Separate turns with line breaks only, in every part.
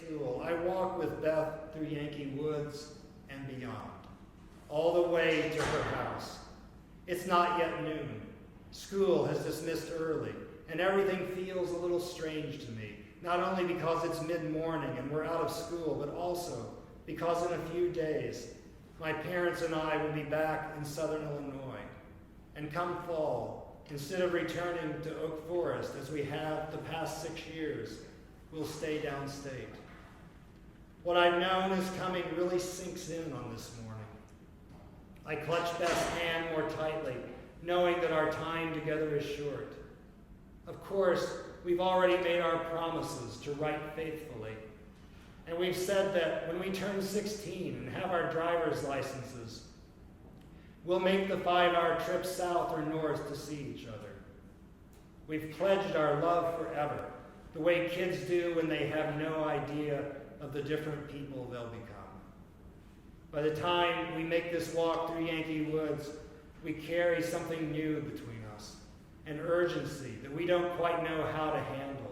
school, I walk with Beth through Yankee Woods and beyond, all the way to her house. It's not yet noon. School has dismissed early, and everything feels a little strange to me, not only because it's mid-morning and we're out of school, but also because in a few days, my parents and I will be back in southern Illinois. And come fall, instead of returning to Oak Forest as we have the past 6 years, we'll stay downstate. What I've known is coming really sinks in on this morning. I clutch Beth's hand more tightly, knowing that our time together is short. Of course, we've already made our promises to write faithfully. And we've said that when we turn 16 and have our driver's licenses, we'll make the 5-hour trip south or north to see each other. We've pledged our love forever, the way kids do when they have no idea of the different people they'll become. By the time we make this walk through Yankee Woods, we carry something new between us, an urgency that we don't quite know how to handle.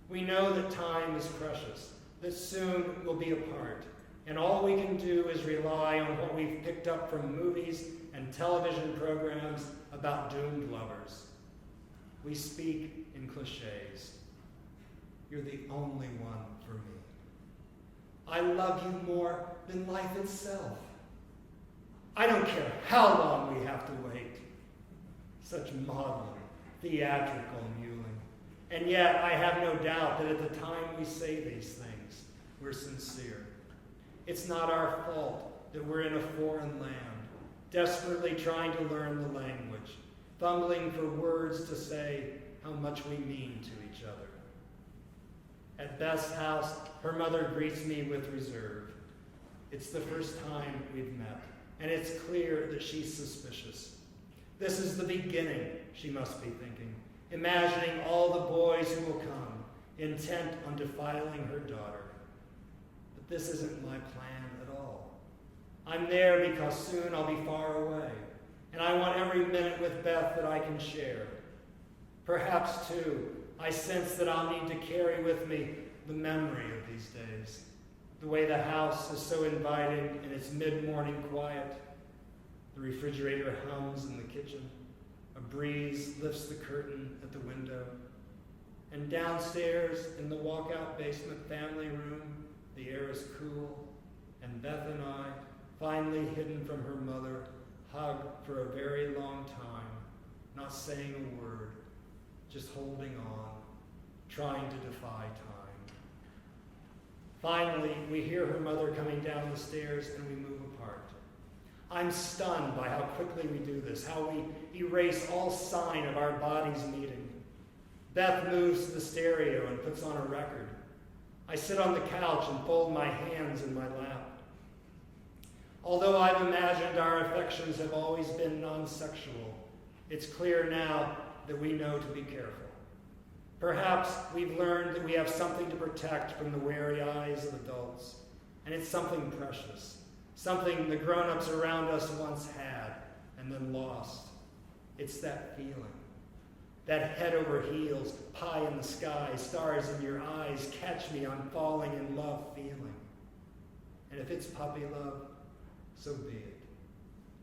We know that time is precious, that soon we'll be apart, and all we can do is rely on what we've picked up from movies and television programs about doomed lovers. We speak in cliches. You're the only one for me. I love you more than life itself. I don't care how long we have to wait. Such maudlin, theatrical mewling. And yet I have no doubt that at the time we say these things, we're sincere. It's not our fault that we're in a foreign land, desperately trying to learn the language, fumbling for words to say how much we mean to each other. At Beth's house, her mother greets me with reserve. It's the first time we've met, and it's clear that she's suspicious. This is the beginning, she must be thinking, imagining all the boys who will come, intent on defiling her daughter. But this isn't my plan at all. I'm there because soon I'll be far away, and I want every minute with Beth that I can share. Perhaps, too, I sense that I'll need to carry with me the memory of these days, the way the house is so inviting in its mid-morning quiet. The refrigerator hums in the kitchen. A breeze lifts the curtain at the window. And downstairs in the walkout basement family room, the air is cool, and Beth and I, finally hidden from her mother, hug for a very long time, not saying a word, just holding on, trying to defy time. Finally, we hear her mother coming down the stairs and we move apart. I'm stunned by how quickly we do this, how we erase all sign of our bodies meeting. Beth moves to the stereo and puts on a record. I sit on the couch and fold my hands in my lap. Although I've imagined our affections have always been non-sexual, it's clear now that we know to be careful. Perhaps we've learned that we have something to protect from the wary eyes of adults, and it's something precious, something the grown-ups around us once had and then lost. It's that feeling, that head over heels, pie in the sky, stars in your eyes, catch me, I'm falling in love feeling. And if it's puppy love, so be it.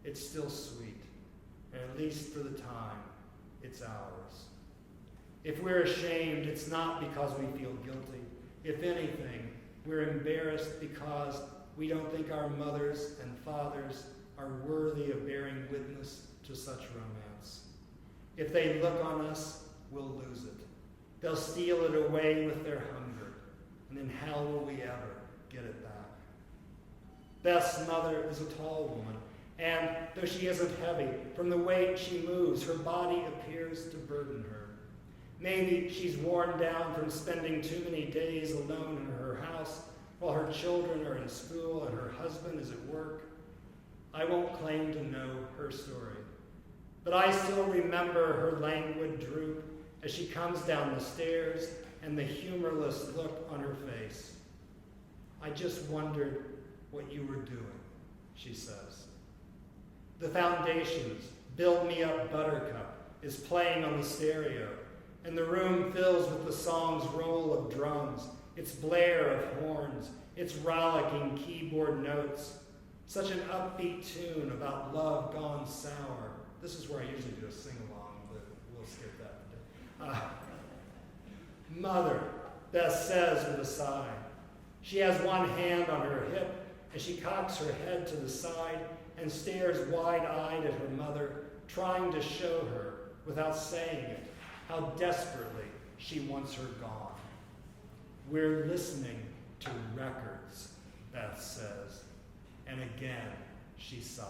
It's still sweet, and at least for the time, it's ours. If we're ashamed, it's not because we feel guilty. If anything, we're embarrassed because we don't think our mothers and fathers are worthy of bearing witness to such romance. If they look on us, we'll lose it. They'll steal it away with their hunger, and then how will we ever get it back? Beth's mother is a tall woman, and though she isn't heavy, from the way she moves, her body appears to burden her. Maybe she's worn down from spending too many days alone in her house while her children are in school and her husband is at work. I won't claim to know her story, but I still remember her languid droop as she comes down the stairs and the humorless look on her face. I just wondered what you were doing, she says. The Foundations' Build Me Up Buttercup is playing on the stereo, and the room fills with the song's roll of drums, its blare of horns, its rollicking keyboard notes, such an upbeat tune about love gone sour. This is where I usually do a sing-along, but we'll skip that today. Mother, Beth says with a sigh. She has one hand on her hip, and she cocks her head to the side and stares wide-eyed at her mother, trying to show her, without saying it, how desperately she wants her gone. We're listening to records, Beth says, and again she sighs.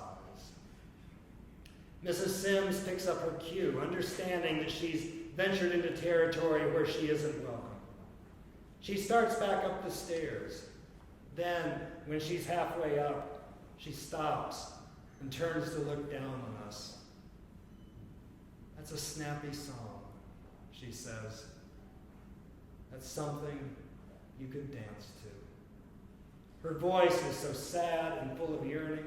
Mrs. Sims picks up her cue, understanding that she's ventured into territory where she isn't welcome. She starts back up the stairs. Then, when she's halfway up, she stops and turns to look down on us. That's a snappy song, she says. That's something you could dance to. Her voice is so sad and full of yearning.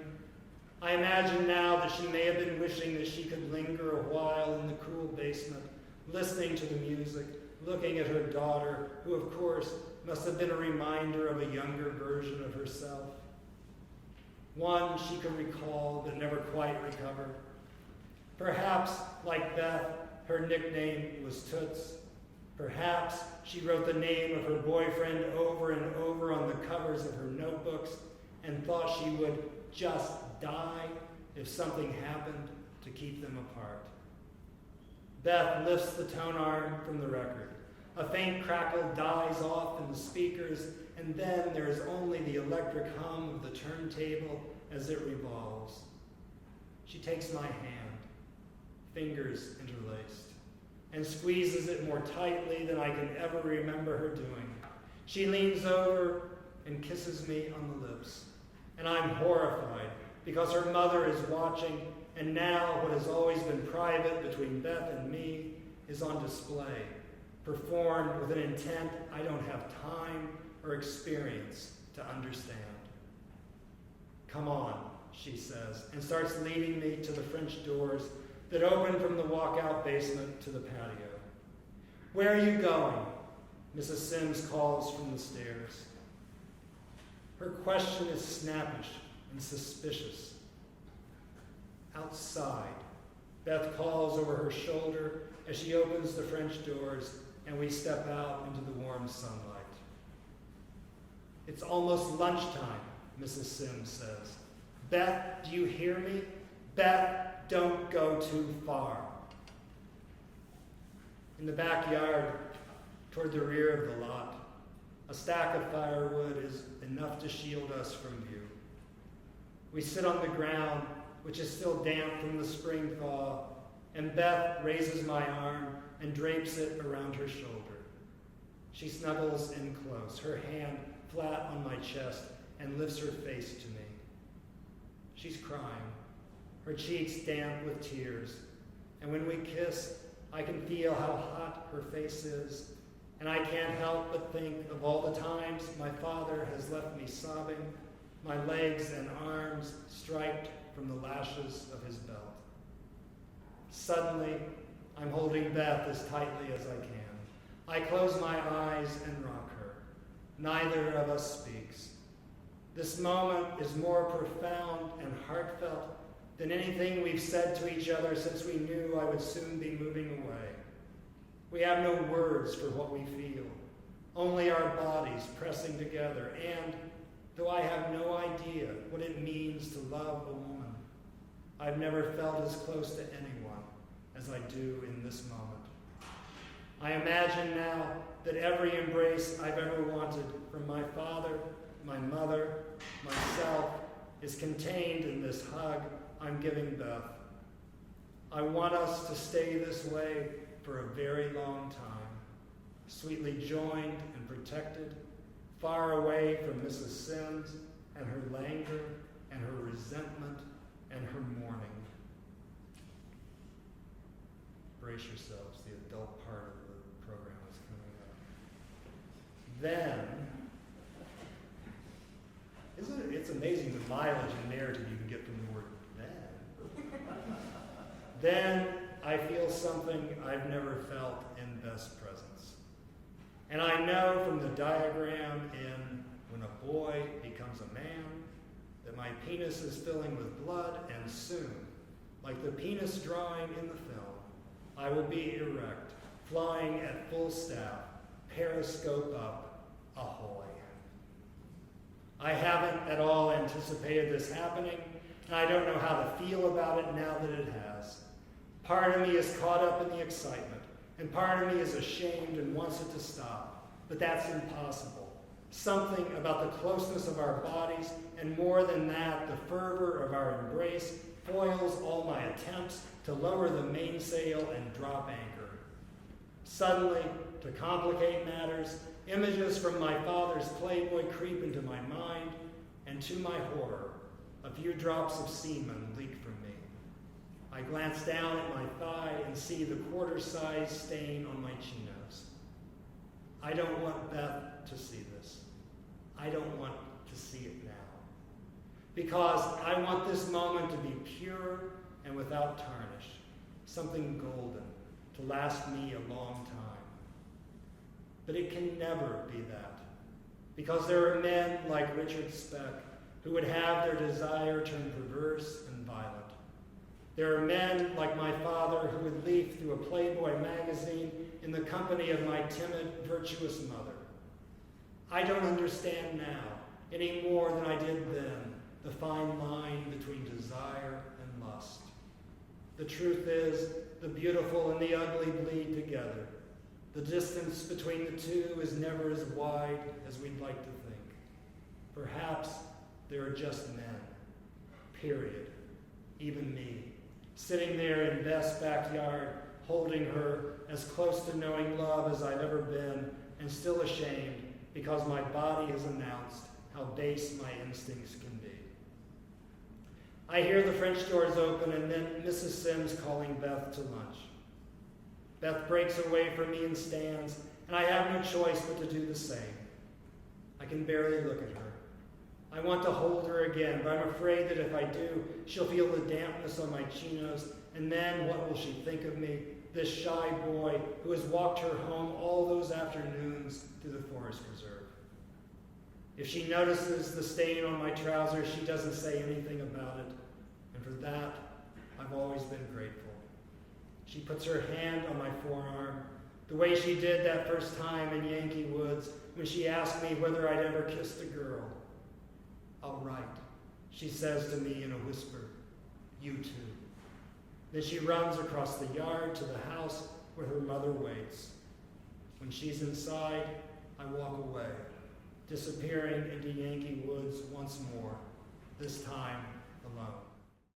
I imagine now that she may have been wishing that she could linger a while in the cool basement, listening to the music, looking at her daughter, who of course must have been a reminder of a younger version of herself. One she could recall but never quite recovered. Perhaps, like Beth, her nickname was Toots. Perhaps she wrote the name of her boyfriend over and over on the covers of her notebooks and thought she would just die if something happened to keep them apart. Beth lifts the tone arm from the record. A faint crackle dies off in the speakers, and then there is only the electric hum of the turntable as it revolves. She takes my hand, fingers interlaced, and squeezes it more tightly than I can ever remember her doing. She leans over and kisses me on the lips, and I'm horrified because her mother is watching, and now what has always been private between Beth and me is on display, performed with an intent I don't have time or experience to understand. Come on, she says, and starts leading me to the French doors that open from the walkout basement to the patio. Where are you going? Mrs. Sims calls from the stairs. Her question is snappish and suspicious. Outside, Beth calls over her shoulder as she opens the French doors and we step out into the warm sunlight. It's almost lunchtime, Mrs. Sims says. Beth, do you hear me? Beth, don't go too far. In the backyard, toward the rear of the lot, a stack of firewood is enough to shield us from view. We sit on the ground, which is still damp from the spring thaw, and Beth raises my arm and drapes it around her shoulder. She snuggles in close, her hand flat on my chest, and lifts her face to me. She's crying, her cheeks damp with tears, and when we kiss, I can feel how hot her face is, and I can't help but think of all the times my father has left me sobbing, my legs and arms striped from the lashes of his belt. Suddenly, I'm holding Beth as tightly as I can. I close my eyes and rock her. Neither of us speaks. This moment is more profound and heartfelt than anything we've said to each other since we knew I would soon be moving away. We have no words for what we feel, only our bodies pressing together, and though I have no idea what it means to love a woman, I've never felt as close to anyone as I do in this moment. I imagine now that every embrace I've ever wanted from my father, my mother, myself, is contained in this hug I'm giving Beth. I want us to stay this way for a very long time, sweetly joined and protected, far away from Mrs. Sims and her languor and her resentment and her mourning. Brace yourselves, the adult part of the program is coming up. Then, it's amazing the mileage and narrative you can get from the word then. Then I feel something I've never felt in Beth's presence. And I know from the diagram in When a Boy Becomes a Man that my penis is filling with blood, and soon, like the penis drawing in the film, I will be erect, flying at full staff, periscope up, ahoy. I haven't at all anticipated this happening, and I don't know how to feel about it now that it has. Part of me is caught up in the excitement, and part of me is ashamed and wants it to stop, but that's impossible. Something about the closeness of our bodies, and more than that, the fervor of our embrace, foils all my attempts to lower the mainsail and drop anchor. Suddenly, to complicate matters, images from my father's Playboy creep into my mind, and to my horror, a few drops of semen leak from me. I glance down at my thigh and see the quarter-size stain on my chinos. I don't want Beth to see this. I don't want to see it now. Because I want this moment to be pure and without tarnish, something golden to last me a long time. But it can never be that, because there are men like Richard Speck who would have their desire turn perverse and violent. There are men like my father who would leaf through a Playboy magazine in the company of my timid, virtuous mother. I don't understand now, any more than I did then, the fine line between desire and lust. The truth is, the beautiful and the ugly bleed together. The distance between the two is never as wide as we'd like to think. Perhaps there are just men, period, even me, sitting there in Beth's backyard, holding her, as close to knowing love as I've ever been, and still ashamed because my body has announced how base my instincts can be. I hear the French doors open and then Mrs. Sims calling Beth to lunch. Beth breaks away from me and stands, and I have no choice but to do the same. I can barely look at her. I want to hold her again, but I'm afraid that if I do, she'll feel the dampness on my chinos, and then what will she think of me, this shy boy who has walked her home all those afternoons through the forest preserve? If she notices the stain on my trousers, she doesn't say anything about it, and for that, I've always been grateful. She puts her hand on my forearm, the way she did that first time in Yankee Woods when she asked me whether I'd ever kissed a girl. "All right," she says to me in a whisper, "You too." Then she runs across the yard to the house where her mother waits. When she's inside, I walk away, disappearing into Yankee Woods once more, this time alone.